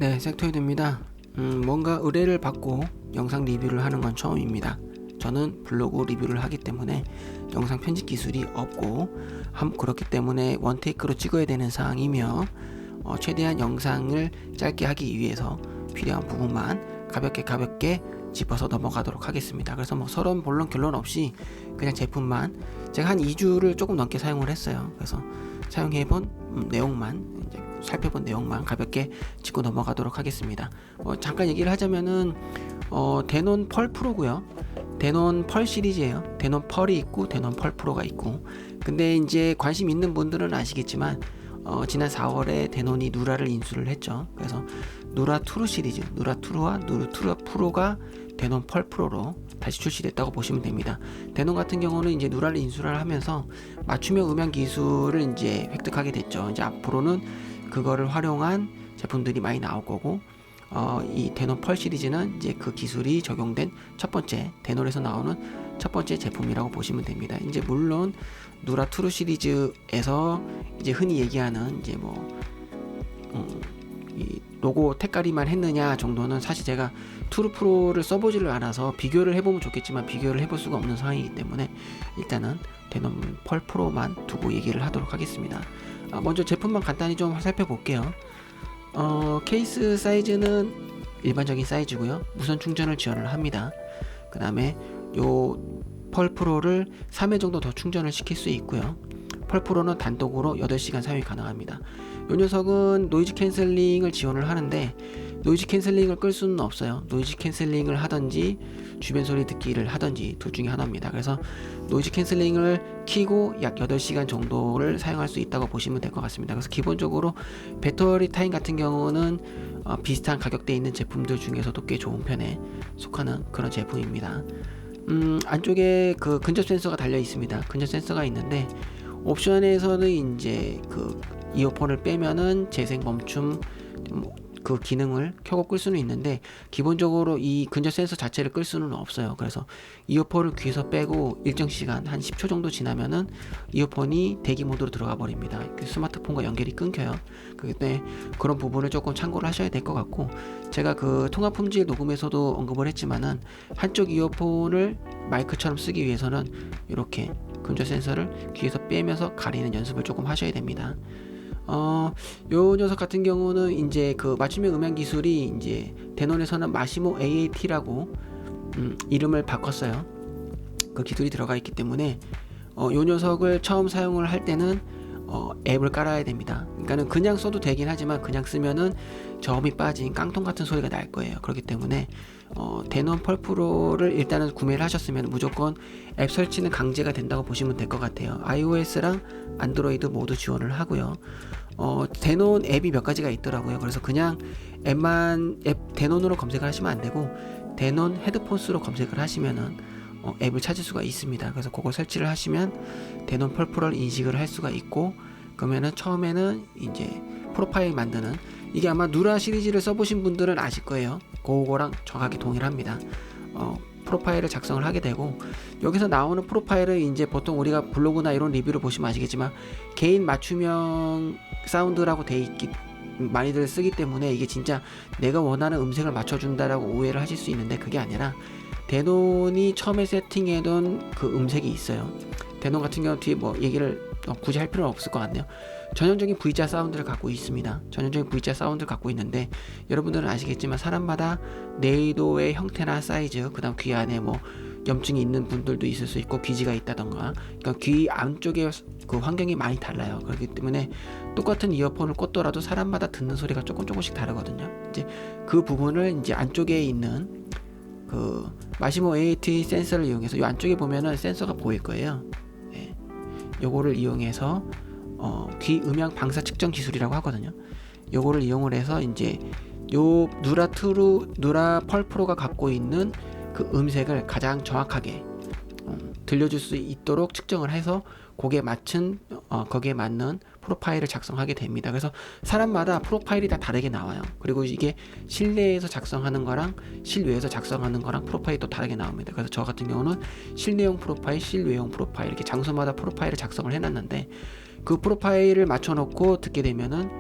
네, 섹토이드입니다. 뭔가 의뢰를 받고 영상 리뷰를 하는 건 처음입니다. 저는 블로그 리뷰를 하기 때문에 영상 편집 기술이 없고 그렇기 때문에 원테이크로 찍어야 되는 상황이며 최대한 영상을 짧게 하기 위해서 필요한 부분만 가볍게 짚어서 넘어가도록 하겠습니다. 그래서 뭐 서론 본론 결론 없이 그냥 제품만 제가 한 2주를 조금 넘게 사용을 했어요. 그래서 사용해본 내용만 이제 살펴본 내용만 가볍게 짚고 넘어가도록 하겠습니다. 잠깐 얘기를 하자면은 데논 펄 프로고요. 데논 펄 시리즈예요. 데논 펄이 있고 데논 펄 프로가 있고. 근데 이제 관심 있는 분들은 아시겠지만 지난 4월에 데논이 누라를 인수를 했죠. 그래서 누라 투루 시리즈, 누라 투루와 누라 투루 프로가 데논 펄 프로로 다시 출시됐다고 보시면 됩니다. 데논 같은 경우는 이제 누라를 인수를 하면서 맞춤형 음향 기술을 이제 획득하게 됐죠. 이제 앞으로는 그거를 활용한 제품들이 많이 나올 거고, 이 데논 펄 시리즈는 이제 그 기술이 적용된 첫 번째 데논에서 나오는 첫 번째 제품이라고 보시면 됩니다. 이제 물론 누라 투루 시리즈에서 이제 흔히 얘기하는 이제 이 로고 색깔이만 했느냐 정도는 사실 제가 투루 프로를 써보지를 않아서 비교를 해보면 좋겠지만 비교를 해볼 수가 없는 상황이기 때문에 일단은 데논 펄 프로만 두고 얘기를 하도록 하겠습니다. 먼저 제품만 간단히 좀 살펴볼게요. 케이스 사이즈는 일반적인 사이즈고요. 무선 충전을 지원을 합니다. 그 다음에 요 펄 프로를 3회 정도 더 충전을 시킬 수 있고요. 펄 프로는 단독으로 8시간 사용이 가능합니다. 이 녀석은 노이즈 캔슬링을 지원을 하는데 노이즈 캔슬링을 끌 수는 없어요. 노이즈 캔슬링을 하든지 주변 소리 듣기를 하든지 둘 중에 하나입니다. 그래서 노이즈 캔슬링을 키고 약 8시간 정도를 사용할 수 있다고 보시면 될 것 같습니다. 그래서 기본적으로 배터리 타임 같은 경우는 비슷한 가격대에 있는 제품들 중에서도 꽤 좋은 편에 속하는 그런 제품입니다. 안쪽에 그 근접 센서가 달려 있습니다. 근접 센서가 있는데 옵션에서는 이제 그 이어폰을 빼면은 재생 멈춤 그 기능을 켜고 끌 수는 있는데 기본적으로 이 근접 센서 자체를 끌 수는 없어요. 그래서 이어폰을 귀에서 빼고 일정 시간 한 10초 정도 지나면은 이어폰이 대기 모드로 들어가 버립니다. 스마트폰과 연결이 끊겨요. 그때 그런 부분을 조금 참고를 하셔야 될 것 같고, 제가 그 통화 품질 녹음에서도 언급을 했지만은 한쪽 이어폰을 마이크처럼 쓰기 위해서는 이렇게 근접 센서를 귀에서 빼면서 가리는 연습을 조금 하셔야 됩니다. 요 녀석 같은 경우는 이제 그 맞춤형 음향 기술이 이제 데논에서는 마시모 AAT라고 이름을 바꿨어요. 그 기술이 들어가 있기 때문에 요 녀석을 처음 사용을 할 때는 앱을 깔아야 됩니다. 그러니까는 그냥 써도 되긴 하지만 그냥 쓰면은 저음이 빠진 깡통 같은 소리가 날 거예요. 그렇기 때문에 데논 펄 프로를 일단은 구매를 하셨으면 무조건 앱 설치는 강제가 된다고 보시면 될 것 같아요. iOS랑 안드로이드 모두 지원을 하고요. 데논 앱이 몇 가지가 있더라고요. 그래서 그냥 앱 데논으로 검색을 하시면 안 되고 데논 헤드폰스로 검색을 하시면은 앱을 찾을 수가 있습니다. 그래서 그걸 설치를 하시면 데논 펄 프로를 인식을 할 수가 있고, 그러면은 처음에는 이제 프로파일 만드는, 이게 아마 누라 시리즈를 써보신 분들은 아실 거예요. 그거랑 정확하게 동일합니다. 프로파일을 작성을 하게 되고, 여기서 나오는 프로파일은 이제 보통 우리가 블로그나 이런 리뷰를 보시면 아시겠지만 개인 맞춤형 사운드라고 돼 있기 많이들 쓰기 때문에 이게 진짜 내가 원하는 음색을 맞춰준다라고 오해를 하실 수 있는데 그게 아니라 데논이 처음에 세팅해둔 그 음색이 있어요. 데논 같은 경우 뒤에 뭐 얘기를 굳이 할 필요는 없을 것 같네요. 전형적인 V자 사운드를 갖고 있습니다. 전형적인 V자 사운드를 갖고 있는데 여러분들은 아시겠지만 사람마다 내의도의 형태나 사이즈, 그 다음 귀 안에 뭐 염증이 있는 분들도 있을 수 있고 귀지가 있다던가, 그러니까 귀 안쪽에 그 환경이 많이 달라요. 그렇기 때문에 똑같은 이어폰을 꽂더라도 사람마다 듣는 소리가 조금씩 다르거든요. 이제 그 부분을 이제 안쪽에 있는 그 마시모 AAT 센서를 이용해서 이 안쪽에 보면은 센서가 보일 거예요. 네. 요거를 이용해서 귀 음향 방사 측정 기술이라고 하거든요. 요거를 이용을 해서 이제 요 누라 펄 프로가 갖고 있는 그 음색을 가장 정확하게 들려줄 수 있도록 측정을 해서 거기에 맞는 프로파일을 작성하게 됩니다. 그래서 사람마다 프로파일이 다 다르게 나와요. 그리고 이게 실내에서 작성하는 거랑 실외에서 작성하는 거랑 프로파일이 또 다르게 나옵니다. 그래서 저 같은 경우는 실내용 프로파일, 실외용 프로파일 이렇게 장소마다 프로파일을 작성을 해놨는데 그 프로파일을 맞춰놓고 듣게 되면은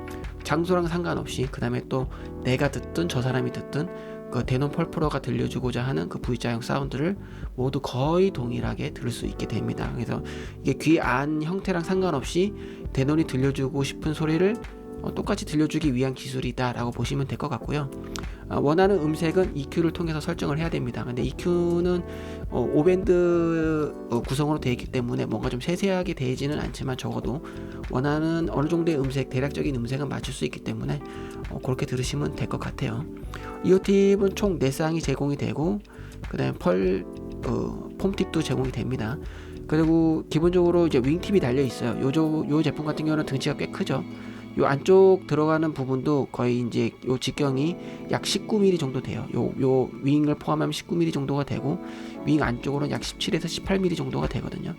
장소랑 상관없이, 그 다음에 또 내가 듣든 저 사람이 듣든 그 데논 펄 프로가 들려주고자 하는 그 V자형 사운드를 모두 거의 동일하게 들을 수 있게 됩니다. 그래서 이게 귀 안 형태랑 상관없이 데논이 들려주고 싶은 소리를 똑같이 들려주기 위한 기술이다 라고 보시면 될 것 같고요. 원하는 음색은 EQ를 통해서 설정을 해야 됩니다. 근데 EQ는 5밴드 구성으로 되어 있기 때문에 뭔가 좀 세세하게 되지는 않지만 적어도 원하는 어느 정도의 음색, 대략적인 음색은 맞출 수 있기 때문에 그렇게 들으시면 될 것 같아요. 이어팁은 총 4쌍이 제공이 되고, 그 다음에 폼팁도 제공이 됩니다. 그리고 기본적으로 이제 윙팁이 달려 있어요. 요 제품 같은 경우는 등치가 꽤 크죠. 요 안쪽 들어가는 부분도 거의 이제 요 직경이 약 19mm 정도 돼요. 요 윙을 포함하면 19mm 정도가 되고, 윙 안쪽으로는 약 17에서 18mm 정도가 되거든요.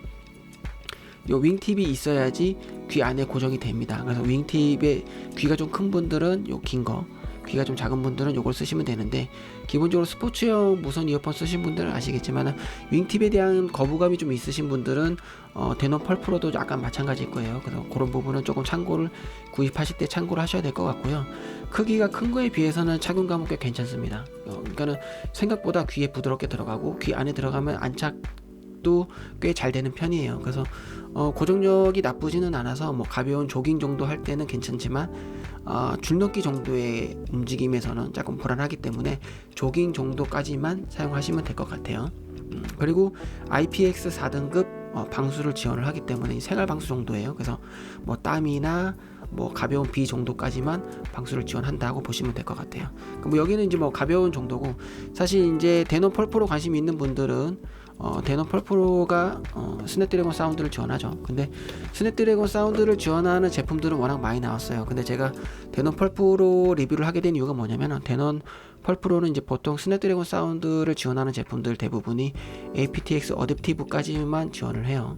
요 윙팁이 있어야지 귀 안에 고정이 됩니다. 그래서 윙팁에 귀가 좀 큰 분들은 요 긴 거, 귀가 좀 작은 분들은 요걸 쓰시면 되는데, 기본적으로 스포츠형 무선 이어폰 쓰신 분들은 아시겠지만 윙팁에 대한 거부감이 좀 있으신 분들은 데논 펄 프로도 약간 마찬가지일 거예요. 그래서 그런 부분은 조금 참고를, 구입하실 때 참고를 하셔야 될 것 같고요. 크기가 큰 거에 비해서는 착용감은 꽤 괜찮습니다. 그러니까는 생각보다 귀에 부드럽게 들어가고, 귀 안에 들어가면 안착도 꽤 잘 되는 편이에요. 그래서 고정력이 나쁘지는 않아서 뭐 가벼운 조깅 정도 할 때는 괜찮지만 줄넘기 정도의 움직임에서는 조금 불안하기 때문에 조깅 정도까지만 사용하시면 될 것 같아요. 그리고 IPX 4등급 방수를 지원을 하기 때문에 생활 방수 정도예요. 그래서 뭐 땀이나 뭐 가벼운 비 정도까지만 방수를 지원한다고 보시면 될 것 같아요. 뭐 여기는 이제 뭐 가벼운 정도고, 사실 이제 데논 펄 프로 관심 있는 분들은 데논 펄 프로가 스냅드래곤 사운드를 지원하죠. 근데 스냅드래곤 사운드를 지원하는 제품들은 워낙 많이 나왔어요. 근데 제가 데논 펄 프로 리뷰를 하게 된 이유가 뭐냐면, 데논 펄 프로는 이제 보통 스냅드래곤 사운드를 지원하는 제품들 대부분이 aptX 어댑티브까지만 지원을 해요.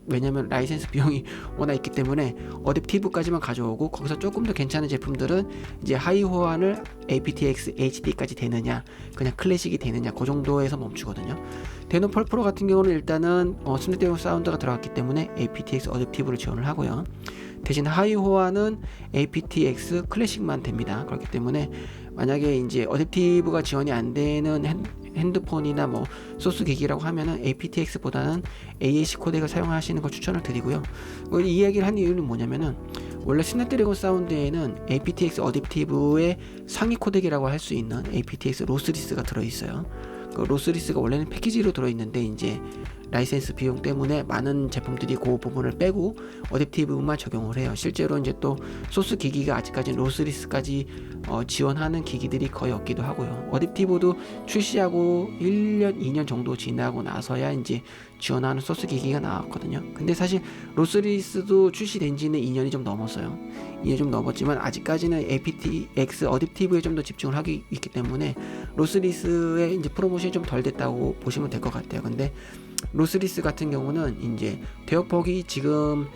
왜냐면 라이센스 비용이 워낙 있기 때문에 어댑티브까지만 가져오고, 거기서 조금 더 괜찮은 제품들은 이제 하이 호환을 aptX HD까지 되느냐, 그냥 클래식이 되느냐, 그 정도에서 멈추거든요. 데논 펄 프로 같은 경우는 일단은 스냅드래곤 사운드가 들어갔기 때문에 aptX 어댑티브를 지원을 하고요. 대신 하이 호환은 aptX 클래식만 됩니다. 그렇기 때문에 만약에 이제 어댑티브가 지원이 안 되는 핸드폰이나 뭐 소스 기기라고 하면은 aptX보다는 AAC 코덱을 사용하시는 걸 추천을 드리고요. 이 이야기를 한 이유는 뭐냐면은, 원래 스냅드래곤 사운드에는 aptX 어댑티브의 상위 코덱이라고 할 수 있는 aptX 로스리스가 들어있어요. 그 로스리스가 원래는 패키지로 들어있는데 이제 라이센스 비용 때문에 많은 제품들이 그 부분을 빼고 어댑티브만 적용을 해요. 실제로 이제 또 소스 기기가 아직까지 로스리스까지 지원하는 기기들이 거의 없기도 하고요. 어댑티브도 출시하고 1년, 2년 정도 지나고 나서야 이제 지원하는 소스 기기가 나왔거든요. 근데 사실 로스리스도 출시된 지는 2년이 좀 넘었어요. 2년 좀 넘었지만 아직까지는 aptX 어댑티브에 좀 더 집중을 하고 있기 때문에 로스리스의 이제 프로모션이 좀 덜 됐다고 보시면 될 것 같아요. 근데 로스리스 같은 경우는 이제 대역폭이 지금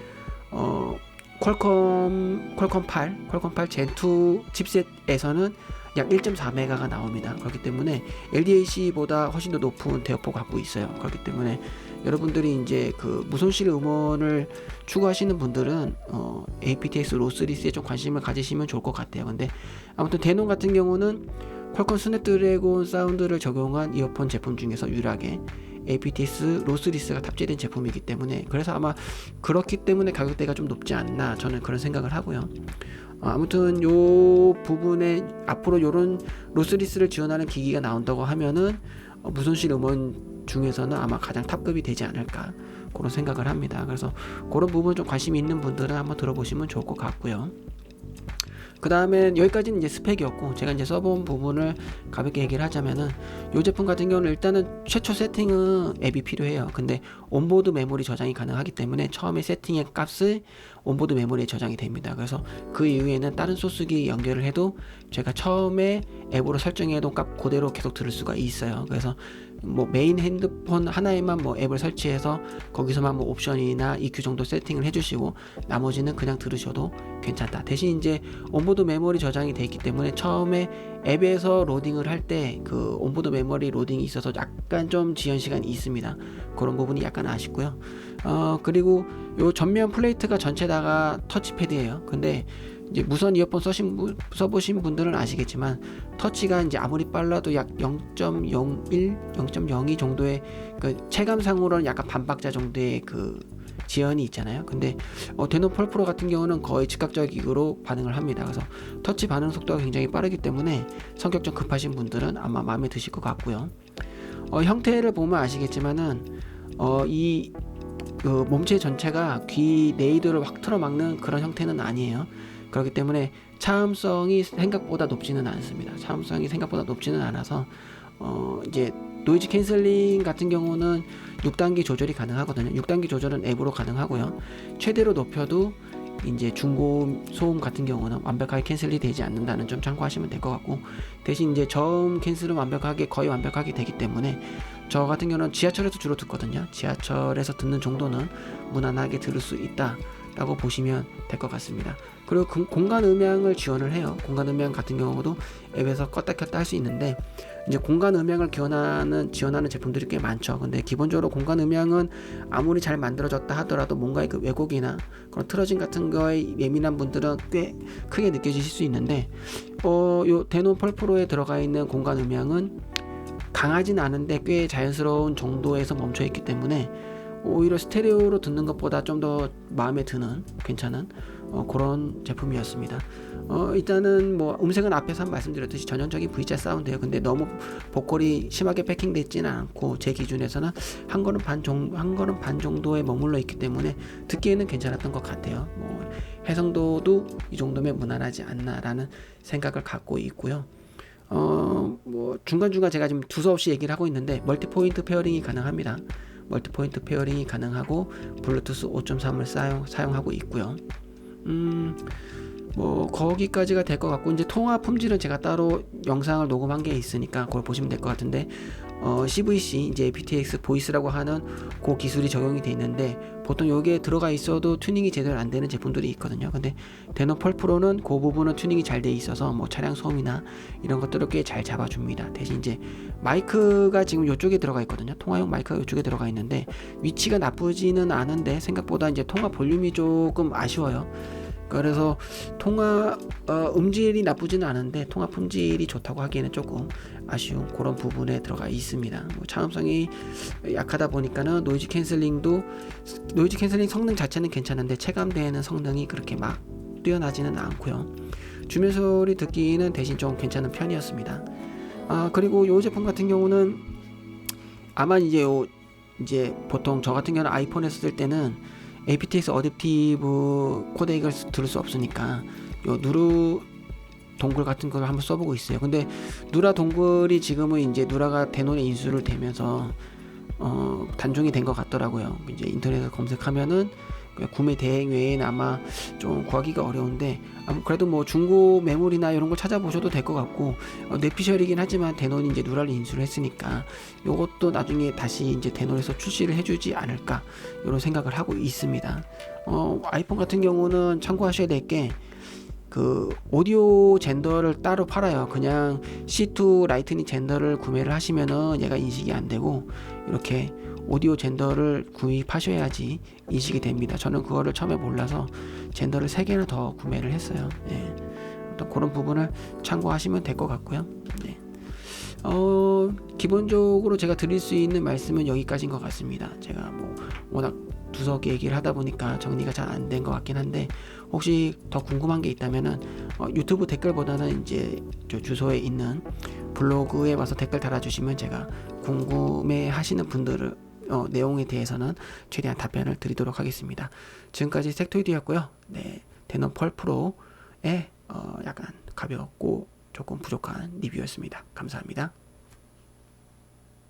퀄컴 8 젠2 칩셋에서는 약 1.4메가가 나옵니다. 그렇기 때문에 LDAC보다 훨씬 더 높은 대역폭을 갖고 있어요. 그렇기 때문에 여러분들이 이제 그 무손실 음원을 추구하시는 분들은 aptX 로스리스에 좀 관심을 가지시면 좋을 것 같아요. 근데 아무튼 데논 같은 경우는 퀄컴 스냅드래곤 사운드를 적용한 이어폰 제품 중에서 유일하게 aptX 로스리스가 탑재된 제품이기 때문에, 그래서 아마 그렇기 때문에 가격대가 좀 높지 않나, 저는 그런 생각을 하고요. 아무튼 요 부분에 앞으로 요런 로스리스를 지원하는 기기가 나온다고 하면은 무손실 음원 중에서는 아마 가장 탑급이 되지 않을까, 그런 생각을 합니다. 그래서 그런 부분 좀 관심이 있는 분들은 한번 들어보시면 좋을 것 같고요. 그 다음에 여기까지는 이제 스펙이었고, 제가 이제 써본 부분을 가볍게 얘기를 하자면은, 이 제품 같은 경우는 일단은 최초 세팅은 앱이 필요해요. 근데 온보드 메모리 저장이 가능하기 때문에 처음에 세팅의 값을 온보드 메모리에 저장이 됩니다. 그래서 그 이후에는 다른 소스기 연결을 해도 제가 처음에 앱으로 설정해둔 값 그대로 계속 들을 수가 있어요. 그래서 뭐 메인 핸드폰 하나에만 뭐 앱을 설치해서 거기서만 뭐 옵션이나 EQ 정도 세팅을 해주시고 나머지는 그냥 들으셔도 괜찮다. 대신 이제 온보드 메모리 저장이 돼 있기 때문에 처음에 앱에서 로딩을 할 때 그 온보드 메모리 로딩이 있어서 약간 좀 지연 시간이 있습니다. 그런 부분이 약간 아쉽고요. 그리고 요 전면 플레이트가 전체 다가 터치패드예요. 근데 이제 무선 이어폰 써보신 분들은 아시겠지만 터치가 이제 아무리 빨라도 약 0.01, 0.02 정도의 그 체감상으로는 약간 반박자 정도의 그 지연이 있잖아요. 근데 데노 펄 프로 같은 경우는 거의 즉각적으로 반응을 합니다. 그래서 터치 반응 속도가 굉장히 빠르기 때문에 성격 좀 급하신 분들은 아마 마음에 드실 것 같고요. 형태를 보면 아시겠지만은 이 몸체 전체가 귀 네이드를 확 틀어막는 그런 형태는 아니에요. 그렇기 때문에 차음성이 생각보다 높지는 않습니다. 차음성이 생각보다 높지는 않아서 이제 노이즈 캔슬링 같은 경우는 6단계 조절이 가능하거든요. 6단계 조절은 앱으로 가능하고요. 최대로 높여도 이제 중고음 소음 같은 경우는 완벽하게 캔슬이 되지 않는다는 점 참고하시면 될 것 같고, 대신 이제 저음 캔슬은 거의 완벽하게 되기 때문에 저 같은 경우는 지하철에서 주로 듣거든요. 지하철에서 듣는 정도는 무난하게 들을 수 있다 라고 보시면 될 것 같습니다. 그리고 공간 음향을 지원을 해요. 공간 음향 같은 경우도 앱에서 껐다 켰다 할 수 있는데, 이제 공간 음향을 지원하는 제품들이 꽤 많죠. 근데 기본적으로 공간 음향은 아무리 잘 만들어졌다 하더라도 뭔가의 그 왜곡이나 그런 틀어짐 같은 거에 예민한 분들은 꽤 크게 느껴지실 수 있는데, 요 데노 펄 프로에 들어가 있는 공간 음향은 강하진 않은데 꽤 자연스러운 정도에서 멈춰 있기 때문에 오히려 스테레오로 듣는 것보다 좀 더 마음에 드는 괜찮은 그런 제품이었습니다. 일단은 뭐 음색은 앞에서 한 말씀드렸듯이 전형적인 V자 사운드예요. 근데 너무 보컬이 심하게 패킹되지는 않고 제 기준에서는 한 걸음 반 정도에 머물러 있기 때문에 듣기에는 괜찮았던 것 같아요. 뭐 해상도도 이 정도면 무난하지 않나라는 생각을 갖고 있고요. 뭐 중간중간 제가 지금 두서없이 얘기를 하고 있는데 멀티포인트 페어링이 가능합니다. 멀티포인트 페어링이 가능하고 블루투스 5.3을 사용하고 있고요. 뭐 거기까지가 될 것 같고, 이제 통화 품질은 제가 따로 영상을 녹음한 게 있으니까 그걸 보시면 될 것 같은데, CVC 이제 aptX 보이스라고 하는 그 기술이 적용이 돼 있는데, 보통 여기에 들어가 있어도 튜닝이 제대로 안 되는 제품들이 있거든요. 근데 데노 펄 프로는 그 부분은 튜닝이 잘 돼 있어서 뭐 차량 소음이나 이런 것들을 꽤 잘 잡아줍니다. 대신 이제 마이크가 지금 이쪽에 들어가 있거든요. 통화용 마이크가 이쪽에 들어가 있는데 위치가 나쁘지는 않은데 생각보다 이제 통화 볼륨이 조금 아쉬워요. 그래서 통화 음질이 나쁘지는 않은데 통화 품질이 좋다고 하기에는 조금 아쉬운 그런 부분에 들어가 있습니다. 뭐 차음성이 약하다 보니까는 노이즈 캔슬링 성능 자체는 괜찮은데 체감되는 성능이 그렇게 막 뛰어나지는 않고요. 주변 소리 듣기는 대신 좀 괜찮은 편이었습니다. 그리고 이 제품 같은 경우는 아마 이제 보통 저 같은 경우는 아이폰에서 쓸 때는 aptX 어댑티브 코덱을 들을 수 없으니까 요 누르 동글 같은 걸 한번 써보고 있어요. 근데 누라 동글이 지금은 이제 누라가 데노에 인수를 되면서 단종이 된 것 같더라고요. 이제 인터넷에서 검색하면은 구매 대행 외에는 아마 좀 구하기가 어려운데, 그래도 뭐 중고 매물이나 이런 걸 찾아보셔도 될 것 같고, 뇌피셜이긴 하지만 데논이 이제 누라를 인수를 했으니까 요것도 나중에 다시 이제 데논에서 출시를 해주지 않을까 이런 생각을 하고 있습니다. 아이폰 같은 경우는 참고하셔야 될 게 그 오디오 젠더를 따로 팔아요. 그냥 C2 라이트닝 젠더를 구매를 하시면은 얘가 인식이 안 되고 이렇게 오디오 젠더를 구입하셔야지 인식이 됩니다. 저는 그거를 처음에 몰라서 젠더를 3개나 더 구매를 했어요. 네. 어떤 그런 부분을 참고하시면 될 것 같고요. 네. 기본적으로 제가 드릴 수 있는 말씀은 여기까지인 것 같습니다. 제가 뭐 워낙 두서기 얘기를 하다 보니까 정리가 잘 안 된 것 같긴 한데, 혹시 더 궁금한 게 있다면은 유튜브 댓글보다는 이제 저 주소에 있는 블로그에 와서 댓글 달아주시면 제가 궁금해 하시는 분들을 내용에 대해서는 최대한 답변을 드리도록 하겠습니다. 지금까지 섹토이드였고요. 네, 데논 펄 프로의 약간 가볍고 조금 부족한 리뷰였습니다. 감사합니다.